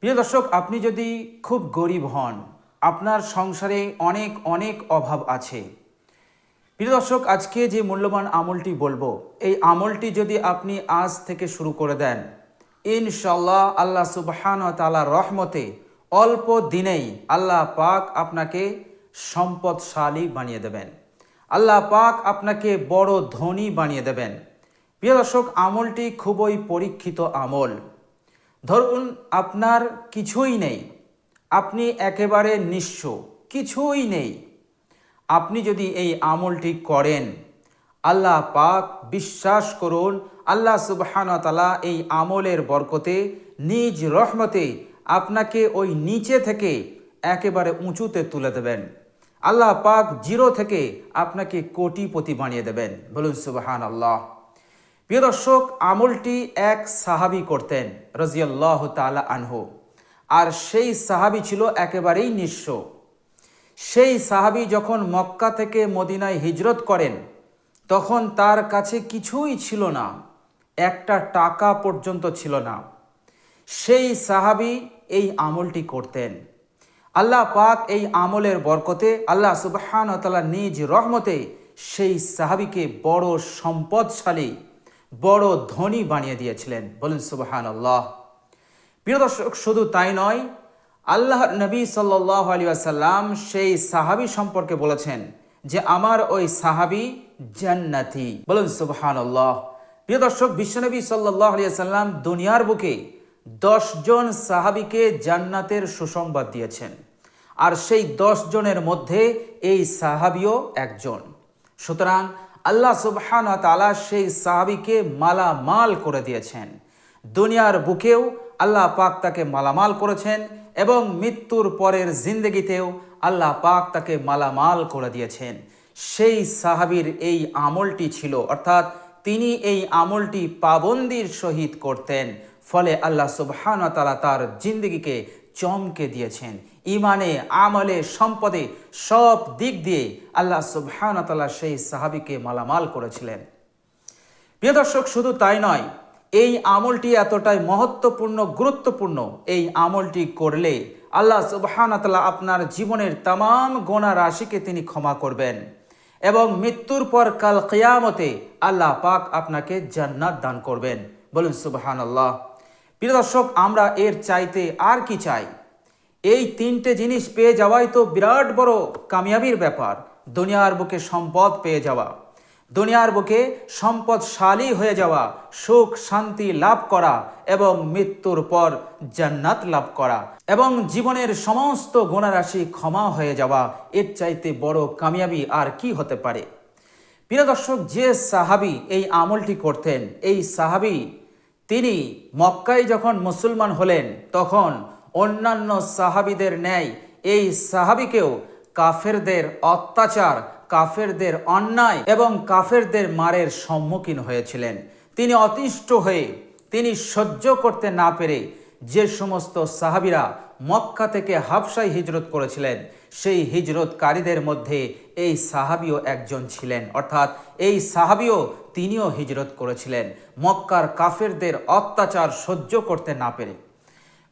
প্রিয় দর্শক, আপনি যদি খুব গরিব হন, আপনার সংসারে অনেক অনেক অভাব আছে। প্রিয় দর্শক, আজকে যে মূল্যবান আমলটি বলবো, এই আমলটি যদি আপনি আজ থেকে শুরু করে দেন, ইনশাল্লাহ আল্লাহ সুবহানাহু ওয়া তাআলার রহমতে অল্প দিনেই আল্লাহ পাক আপনাকে সম্পদশালী বানিয়ে দেবেন। আল্লাহ পাক আপনাকে বড় ধনী বানিয়ে দেবেন। প্রিয় দর্শক, আমলটি খুবই পরীক্ষিত আমল। ধরুন আপনার কিছুই নেই, আপনি একেবারে নিঃস্ব, কিছুই নেই। আপনি যদি এই আমলটি করেন, আল্লাহ পাক, বিশ্বাস করুন, আল্লাহ সুবহানাহু ওয়া তাআলা এই আমলের বরকতে নিজ রহমতে আপনাকে ওই নিচে থেকে একেবারে উঁচুতে তুলে দেবেন। আল্লাহ পাক জিরো থেকে আপনাকে কোটিপতি বানিয়ে দেবেন। বলুন সুবহানাল্লাহ। প্রিয় দর্শক, আমলটি এক সাহাবী করতেন রাদিয়াল্লাহু তাআলা আনহু, আর সেই সাহাবী ছিল একেবারেই নিঃস্ব। সেই সাহাবী যখন মক্কা থেকে মদিনায় হিজরত করেন, তখন তার কাছে কিছুই ছিল না, একটা টাকা পর্যন্ত ছিল না। সেই সাহাবী এই আমলটি করতেন। আল্লাহ পাক এই আমলের বরকতে আল্লাহ সুবহানাহু ওয়া তাআলা নিজ রহমতে সেই সাহাবীকে বড় সম্পদশালী, বড় ধনী বানিয়ে দিয়েছিলেন। বলুন সুবহানাল্লাহ। প্রিয় দর্শক, শুধু তাই নয়, আল্লাহ নবী সাল্লাল্লাহু আলাইহি ওয়াসাল্লাম সেই সাহাবী সম্পর্কে বলেছেন যে আমার ওই সাহাবী জান্নাতি। বলুন সুবহানাল্লাহ। প্রিয় দর্শক, বিশ্বনবী সাল্লাল্লাহু আলাইহি ওয়াসাল্লাম দুনিয়ার বুকে 10 জন সাহাবীকে জান্নাতের সুসংবাদ দিয়েছেন, আর সেই 10 জনের মধ্যে এই সাহাবীও একজন। সুতরাং আল্লাহ সুবহানাহু ওয়া তাআলা সেই সাহাবীকে মালামাল করে দিয়েছেন। দুনিয়ার বুকেও আল্লাহ পাক তাকে মালামাল করেছেন, এবং মৃত্যুর পরের জিন্দেগিতেও আল্লাহ পাক তাকে মালামাল করে দিয়েছেন। সেই সাহাবীর এই আমলটি ছিল, অর্থাৎ তিনি এই আমলটি পাবন্দির সহিত করতেন, ফলে আল্লাহ সুবহানাহু ওয়া তাআলা তার জিন্দেগিকে চমকে দিয়েছেন। ইমানে, আমলে, সম্পদে, সব দিক দিয়ে আল্লাহ সুবহানাহু ওয়া তাআলা সেই সাহাবীকে মালামাল করেছিলেন। প্রিয় দর্শক, শুধু তাই নয়, এই আমলটি এতটাই মহত্বপূর্ণ, গুরুত্বপূর্ণ। এই আমলটি করলে আল্লাহ সুবহানাহু ওয়া তাআলা আপনার জীবনের তামাম গোনা রাশিকে তিনি ক্ষমা করবেন, এবং মৃত্যুর পর কাল কিয়ামতে আল্লাহ পাক আপনাকে জান্নাত দান করবেন। বলুন সুবহানাল্লাহ। প্রিয় দর্শক, আমরা এর চাইতে আর কি চাই? এই 3টে জিনিস পেয়ে যাওয়াই তো বিরাট বড় কামিয়াবির ব্যাপার। দুনিয়ার বুকে সম্পদ পেয়ে যাওয়া, দুনিয়ার বুকে সম্পদশালী হয়ে যাওয়া, সুখ শান্তি লাভ করা, এবং মৃত্যুর পর জান্নাত লাভ করা, এবং জীবনের সমস্ত গুনাহরাশি ক্ষমা হয়ে যাওয়া, এর চাইতে বড় কামিয়াবি আর কি হতে পারে? প্রিয় দর্শক, যে সাহাবী এই আমলটি করতেন, এই সাহাবী তিনি মক্কায় যখন মুসলমান হলেন, তখন অন্যান্য সাহাবীদের ন্যায় এই সাহাবীকেও কাফেরদের অত্যাচার, কাফেরদের অন্যায় এবং কাফেরদের মারের সম্মুখীন হয়েছিলেন। তিনি অতিষ্ঠ হয়ে, তিনি সহ্য করতে না পেরে, যে সমস্ত সাহাবীরা মক্কা থেকে হাবশায় হিজরত করেছিলেন, সেই হিজরতকারীদের মধ্যে এই সাহাবীও একজন ছিলেন। অর্থাৎ এই সাহাবীও, তিনিও হিজরত করেছিলেন মক্কার কাফেরদের অত্যাচার সহ্য করতে না পেরে।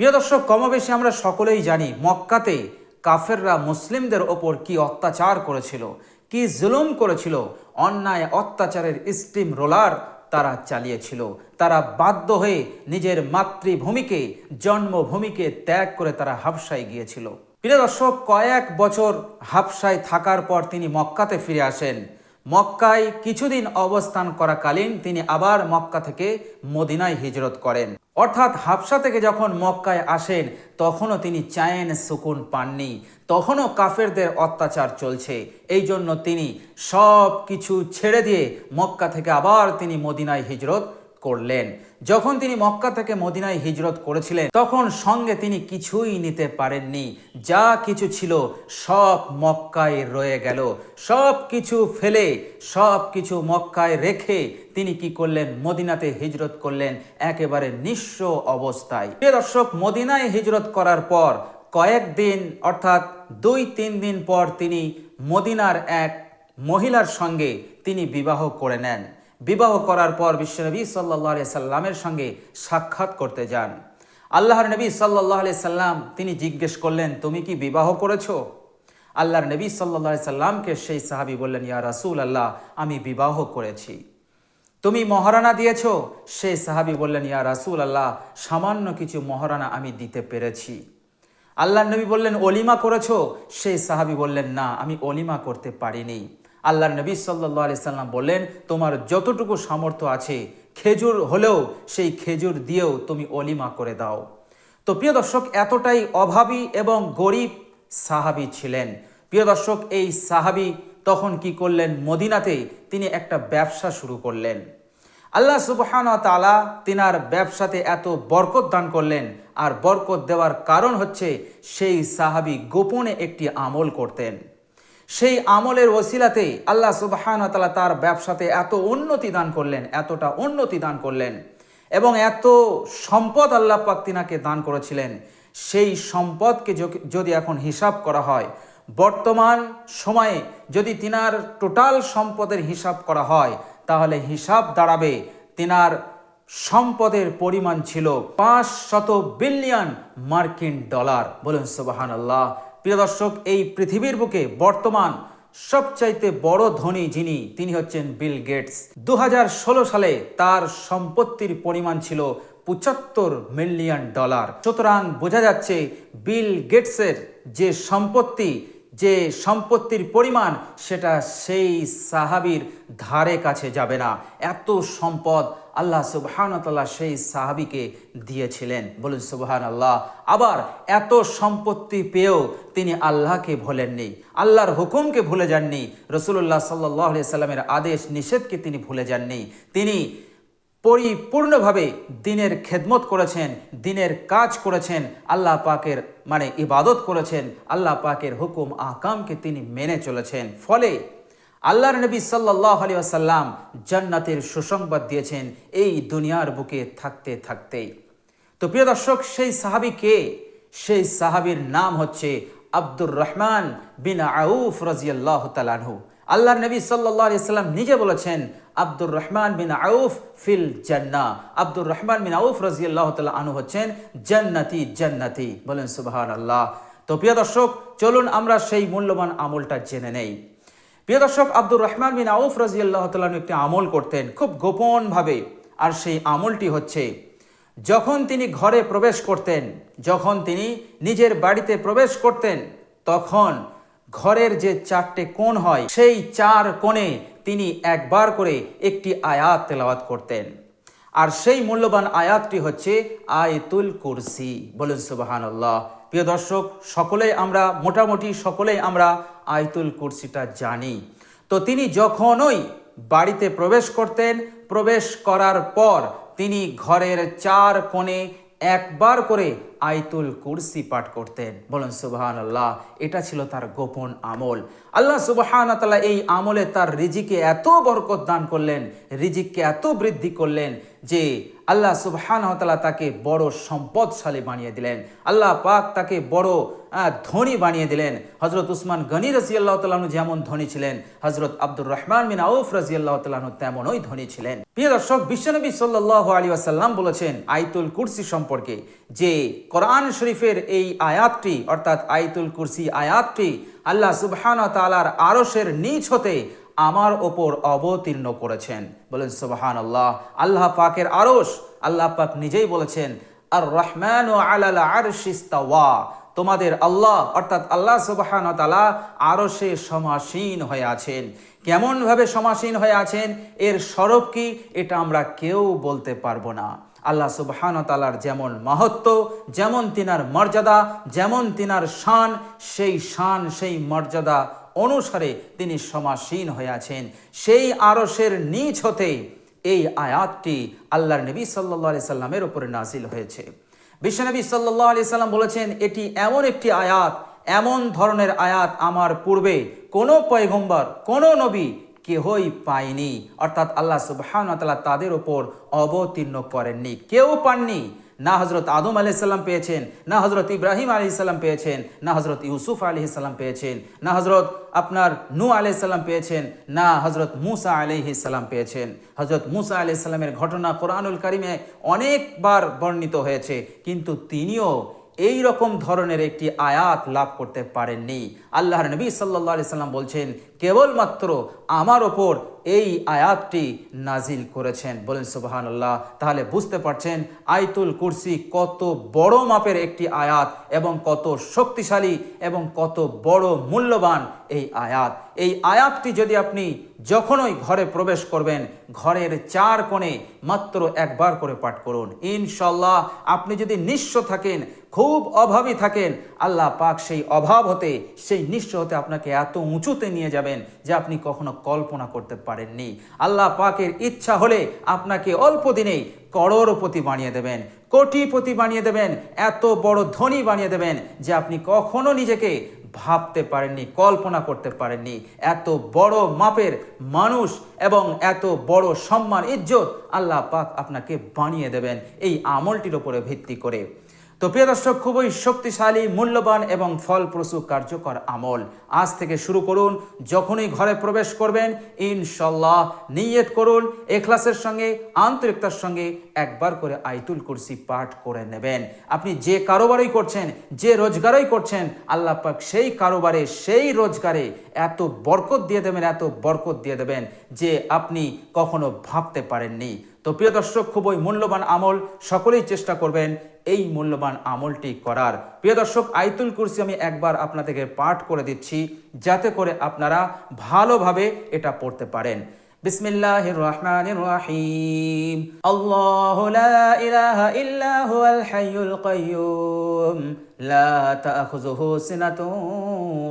প্রিয় দর্শক, কমবেশি আমরা সকলেই জানি মক্কাতে কাফেররা মুসলিমদের ওপর কি অত্যাচার করেছিল, কি জুলুম করেছিল, অন্যায় অত্যাচারের স্টিম রোলার তারা চালিয়েছিল। তারা বাধ্য হয়ে নিজের মাতৃভূমিকে, জন্মভূমিকে ত্যাগ করে তারা হাবশায় গিয়েছিল। প্রিয় দর্শক, কয়েক বছর হাবশায় থাকার পর তিনি মক্কাতে ফিরে আসেন। মক্কায় কিছুদিন অবস্থান করাকালীন তিনি আবার মক্কা থেকে মদিনায় হিজরত করেন। অর্থাৎ হাবশা থেকে যখন মক্কায় আসেন, তখনও তিনি চैन সুকুন পাননি, তখনও কাফেরদের অত্যাচার চলছে। এই জন্য তিনি সব কিছু ছেড়ে দিয়ে মক্কা থেকে আবার তিনি মদিনায় হিজরত করলেন। যখন তিনি মক্কা থেকে মদিনায় হিজরত করেছিলেন, তখন সঙ্গে তিনি কিছুই নিতে পারেননি। যা কিছু ছিল সব মক্কায় রয়ে গেল। সব কিছু ফেলে, সব কিছু মক্কায় রেখে তিনি কি করলেন? মদিনাতে হিজরত করলেন একেবারে নিঃস্ব অবস্থায়। প্রিয় দর্শক, মদিনায় হিজরত করার পর কয়েকদিন, অর্থাৎ 2-3 দিন পর তিনি মদিনার এক মহিলার সঙ্গে তিনি বিবাহ করে নেন। বিবাহ করার পর বিশ্বনবী সাল্লাল্লাহু আলাইহি সাল্লামের সঙ্গে সাক্ষাৎ করতে যান। আল্লাহর নবী সাল্লাল্লাহু আলাইহি সাল্লাম তিনি জিজ্ঞেস করলেন, তুমি কি বিবাহ করেছো? আল্লাহর নবী সাল্লাল্লাহু আলাইহি সাল্লামকে সেই সাহাবী বললেন, ইয়া রাসূলুল্লাহ, আমি বিবাহ করেছি। তুমি মহারানা দিয়েছো? সেই সাহাবী বললেন, ইয়া রাসূলুল্লাহ, সামান্য কিছু মহারানা আমি দিতে পেরেছি। আল্লাহর নবী বললেন, অলিমা করেছো? সেই সাহাবী বললেন, না, আমি অলিমা করতে পারিনি। আল্লাহর নবী সাল্লাল্লাহু আলাইহি সাল্লাম বললেন, তোমার যতটুকু সামর্থ্য আছে, খেজুর হলেও সেই খেজুর দিয়েও তুমি অলিমা করে দাও। তো প্রিয় দর্শক, এতটাই অভাবী এবং গরিব সাহাবী ছিলেন। প্রিয় দর্শক, এই সাহাবী তখন কি করলেন? মদিনাতে তিনি একটা ব্যবসা শুরু করলেন। আল্লাহ সুবহানাহু ওয়া তাআলা তিনার ব্যবসাতে এত বরকত দান করলেন। আর বরকত দেওয়ার কারণ হচ্ছে সেই সাহাবী গোপনে একটি আমল করতেন। সেই আমলের ওসিলাতে আল্লাহ সুবহানাহু ওয়া তাআলা তার ব্যবসাতে এত উন্নতি দান করলেন, এতটা উন্নতি দান করলেন, এবং এত সম্পদ আল্লাহ পাক তিনাকে দান করেছিলেন। সেই সম্পদকে যদি এখন হিসাব করা হয়, বর্তমান সময়ে যদি তিনার টোটাল সম্পদের হিসাব করা হয়, তাহলে হিসাব দাঁড়াবে তিনার সম্পদের পরিমাণ ছিল 500 বিলিয়ন মার্কিন ডলার। বলুন সুবহানাল্লাহ। প্রিয় দর্শক, এই পৃথিবীর বুকে বর্তমান সবচাইতে বড় ধনী যিনি, তিনি হচ্ছেন বিল গেটস। 2016 সালে তার সম্পত্তির পরিমাণ ছিল 75 মিলিয়ন ডলার। সুতরাং বোঝা যাচ্ছে বিল গেটসের যে সম্পত্তির পরিমাণ, সেটা সেই সাহাবীর ধারে কাছে যাবে না। এত সম্পদ আল্লাহ সুবহানাহু ওয়া তাআলা সেই সাহাবীকে দিয়েছিলেন। বলুন সুবহানাল্লাহ। আবার এত সম্পত্তি পেয়েও তিনি আল্লাহকে ভুলেননি, আল্লাহর হুকুমকে ভুলে যাননি, রাসূলুল্লাহ সাল্লাল্লাহু আলাইহি সাল্লামের আদেশ নিষেধকে তিনি ভুলে যাননি। তিনি পরিপূর্ণভাবে দিনের খেদমত করেছেন, দিনের কাজ করেছেন, আল্লাহ পাকের ইবাদত করেছেন, আল্লাহ পাকের হুকুম আহকামকে তিনি মেনে চলেছেন। ফলে আল্লাহর নবী সাল্লাল্লাহু আলাইহি ওয়াসাল্লাম জান্নাতের সুসংবাদ দিয়েছেন এই দুনিয়ার বুকে থাকতে থাকতেই। তো প্রিয় দর্শক, সেই সাহাবী কে? সেই সাহাবীর নাম হচ্ছে আব্দুর রহমান বিন আউফ রাদিয়াল্লাহু তাআলা আনহু। আল্লাহর নবী সাল্লাল্লাহু আলাইহি ওয়াসাল্লাম নিজে বলেছেন, আব্দুর রহমান বিন আউফ ফিল জান্নাহ। আব্দুর রহমান বিন আউফ রাদিয়াল্লাহু তাআলা আনহু হচ্ছেন জান্নাতি জান্নাতি। বলেন সুবহানাল্লাহ। তো প্রিয় দর্শক, চলুন আমরা সেই মূল্যবান আমলটা জেনে নেই। প্রিয় দর্শক, আব্দুর রহমান বিন আউফ রাদিয়াল্লাহু তাআলা আনহু একটি আমল করতেন খুব গোপনভাবে। আর সেই আমলটি হচ্ছে, যখন তিনি ঘরে প্রবেশ করতেন, যখন তিনি নিজের বাড়িতে প্রবেশ করতেন, তখন ঘরের যে 4টে কোণ হয়, সেই 4 কোণে তিনি একবার করে একটি আয়াত তেলাওয়াত করতেন। আর সেই মূল্যবান আয়াতটি হচ্ছে আয়াতুল কুরসি। বলুন সুবহানাল্লাহ। প্রিয় দর্শক, মোটামুটি সকলেই আমরা আয়াতুল কুরসিটা জানি। তো তিনি যখনই বাড়িতে প্রবেশ করতেন, প্রবেশ করার পর তিনি ঘরের 4 কোণে একবার করে আয়াতুল কুরসি পাঠ করতেন। বলুন সুবহানাল্লাহ। এটা ছিল তার গোপন আমল। আল্লাহ সুবহানাহু ওয়া তাআলা এই আমলে তার রিজিকে এত বরকত দান করলেন, রিজিককে এত বৃদ্ধি করলেন যে আল্লাহ সুবহানাহু ওয়া তাআলা তাকে বড় সম্পদশালী বানিয়ে দিলেন। আল্লাহ পাক তাকে বড় ধনী বানিয়ে দিলেন। হযরত উসমান গনি রাদিয়াল্লাহু তাআলা আনহু যেমন ধনী ছিলেন, হযরত আব্দুর রহমান বিন আউফ রাদিয়াল্লাহু তাআলা আনহু তেমনই ধনী ছিলেন। প্রিয় দর্শক, বিশ্বনবী সাল্লাল্লাহু আলাইহি ওয়াসাল্লাম বলেছেন আয়াতুল কুরসি সম্পর্কে যে কোরআন শরীফের এই আয়াতটি, অর্থাৎ আয়াতুল কুরসি আয়াতটি আল্লাহ সুবহানাহু ওয়া তাআলার আরশের নিচ হতে আমার ওপর অবতীর্ণ করেছেন। বলেন সুবহানাল্লাহ। আল্লাহ পাকের আরশ, আল্লাহ পাক নিজেই বলেছেন, আর রহমানু আলাল আরশি ইস্তাওয়া। তোমাদের আল্লাহ অর্থাৎ আল্লাহ সুবহানাহু ওয়া তাআলা আরশে সমাসীন হয়ে আছেন। কেমন ভাবে সমাসীন হয়ে আছেন, এর স্বরূপ কি, এটা আমরা কেউ বলতে পারবো না। আল্লাহ সুবহানাহু ওয়া তাআলার যেমন মাহাত্ম্য, যেমন তিনার মর্যাদা, যেমন তিনার শান, সেই মর্যাদা অনুসারে তিনি সমাসীন হয়ে আছেন। সেই আরশের নিচ হতে এই আয়াতটি আল্লাহর নবী সাল্লাল্লাহু আলাইহি সাল্লামের উপরে নাজিল হয়েছে। বিশ্বনবী সাল্লাল্লাহু আলাইহি সাল্লাম বলেছেন, এটি এমন একটি আয়াত, এমন ধরনের আয়াত আমার পূর্বে কোনো পয়গম্বর, কোনো নবী কেহই পায়নি। অর্থাৎ আল্লাহ সুবহানাহু ওয়া তাআলা তাদের উপর অবতীর্ণ করেননি, কেউ পাননি। না হজরত আদম আলাইহিসসালাম পেয়েছেন, না হজরত ইব্রাহিম আলাইহিসসালাম পেয়েছেন, না হজরত ইউসুফ আলাইহিসসালাম পেয়েছেন, না হজরত আপনার নূহ আলাইহিসসালাম পেয়েছেন, না হজরত মুসা আলাইহিসসালাম পেয়েছেন। হজরত মুসা আলাইহিসসালামের ঘটনা কোরআনুল কারিমে অনেকবার বর্ণিত হয়েছে, কিন্তু তিনিও এই রকম ধরনের একটি আয়াত লাভ করতে পারেননি। আল্লাহর নবী সাল্লাল্লাহু আলাইহি সাল্লাম বলছেন, কেবলমাত্র আমার ওপর এই আয়াতটি নাজিল করেছেন। বলেন সুবহানাল্লাহ। তাহলে বুঝতে পারছেন আয়াতুল কুরসি কত বড় মাপের একটি আয়াত এবং কত শক্তিশালী এবং কত বড় মূল্যবান এই আয়াত। এই আয়াতটি যদি আপনি যখনই ঘরে প্রবেশ করবেন, ঘরের চার কোণে মাত্র একবার করে পাঠ করুন। ইনশাল্লাহ আপনি যদি নিঃস্ব থাকেন, খুব অভাবী থাকেন, আল্লাহ পাক সেই অভাব হতে, সেই নিঃস্ব হতে আপনাকে এত উঁচুতে নিয়ে যাবেন যে আপনি কখনো কল্পনা করতে পারেননি। আল্লাহ পাকের ইচ্ছা হলে আপনাকে অল্প দিনেই করোড়পতি বানিয়ে দেবেন, কোটিপতি বানিয়ে দেবেন, এত বড় ধনী বানিয়ে দেবেন যে আপনি কখনো নিজেকে ভাবতে পারেননি, কল্পনা করতে পারেননি। এত বড় মাপের মানুষ এবং এত বড় সম্মান ইজ্জত আল্লাহ পাক আপনাকে বানিয়ে দেবেন এই আমলটির উপরে ভিত্তি করে। তো প্রিয় দর্শক, খুবই শক্তিশালী, মূল্যবান এবং ফলপ্রসূ কার্যকর আমল। আজ থেকে শুরু করুন। যখনই ঘরে প্রবেশ করবেন ইনশাল্লাহ নিয়ত করুন, ইখলাসের সঙ্গে, আন্তরিকতার সঙ্গে একবার করে আয়াতুল কুরসি পাঠ করে নেবেন। আপনি যে কারোবারই করছেন, যে রোজগারই করছেন, আল্লাহ পাক সেই কারোবারে, সেই রোজগারে এত বরকত দিয়ে দেবেন, এত বরকত দিয়ে দেবেন যে আপনি কখনো ভাবতে পারেননি। তো প্রিয় দর্শক, খুবই মূল্যবান আমল, সকলেই চেষ্টা করবেন এই মূল্যবান আমলটি করার। প্রিয় দর্শক, আয়াতুল কুরসি আমি একবার আপনাদেরকে পাঠ করে দিচ্ছি যাতে করে আপনারা ভালোভাবে এটা পড়তে পারেন। বিসমিল্লাহির রহমানির রহিম। আল্লাহু লা ইলাহা ইল্লা হুয়াল হাইয়ুল কাইয়্যুম লা তাখুযুহু সিনাতুন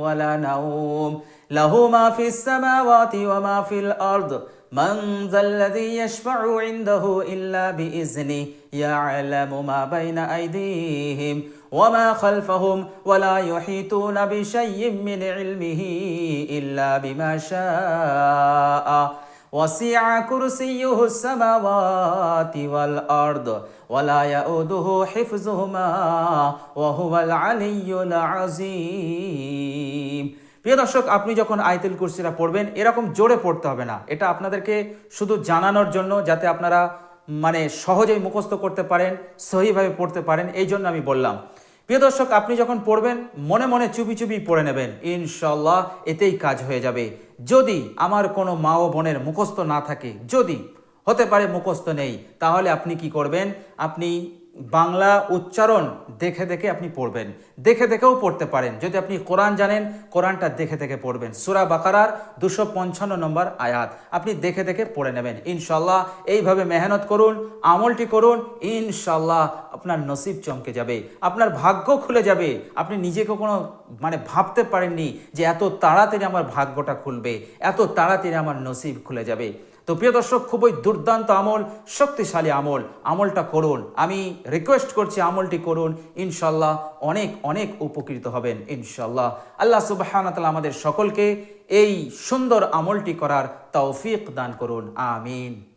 ওয়ালা নাওম লাহু মা ফিস সামাওয়াতি ওয়া মা ফিল আরদ من ذا الذي يشفع عنده إلا بإذنه يعلم ما بين أيديهم وما خلفهم ولا يحيطون بشيء من علمه إلا بما شاء وسع كرسيه السماوات والأرض ولا يؤوده حفظهما وهو العلي العظيم। প্রিয় দর্শক, আপনি যখন আয়াতুল কুরসিটা পড়বেন এরকম জোরে পড়তে হবে না, এটা আপনাদেরকে শুধু জানানোর জন্য, যাতে আপনারা সহজেই মুখস্থ করতে পারেন, সহিভাবে পড়তে পারেন, এই জন্য আমি বললাম। প্রিয় দর্শক, আপনি যখন পড়বেন মনে মনে চুপি চুপি পড়ে নেবেন, ইনশাল্লাহ এতেই কাজ হয়ে যাবে। যদি আমার কোনো মা ও বোনের মুখস্থ না থাকে, যদি হতে পারে মুখস্থ নেই, তাহলে আপনি কি করবেন, আপনি বাংলা উচ্চারণ দেখে দেখে আপনি পড়বেন, দেখে দেখেও পড়তে পারেন। যদি আপনি কোরআন জানেন, কোরআনটা দেখে দেখে পড়বেন। সূরা বাকারার 255 নম্বর আয়াত আপনি দেখে দেখে পড়ে নেবেন। ইনশাল্লাহ এইভাবে মেহনত করুন, আমলটি করুন, ইনশাল্লাহ আপনার নসিব চমকে যাবে, আপনার ভাগ্য খুলে যাবে। আপনি নিজেকে কোনো ভাবতে পারেননি যে এত তাড়াতাড়ি আমার ভাগ্যটা খুলবে, এত তাড়াতাড়ি আমার নসিব খুলে যাবে। তো প্রিয় দর্শক, খুবই দুর্দান্ত আমল, শক্তিশালী আমল, আমলটা করুন। আমি রিকোয়েস্ট করছি আমলটি করুন, ইনশাল্লাহ অনেক অনেক উপকৃত হবেন ইনশাল্লাহ। আল্লাহ সুবহানাহু ওয়া তাআলা আমাদের সকলকে এই সুন্দর আমলটি করার তৌফিক দান করুন, আমিন।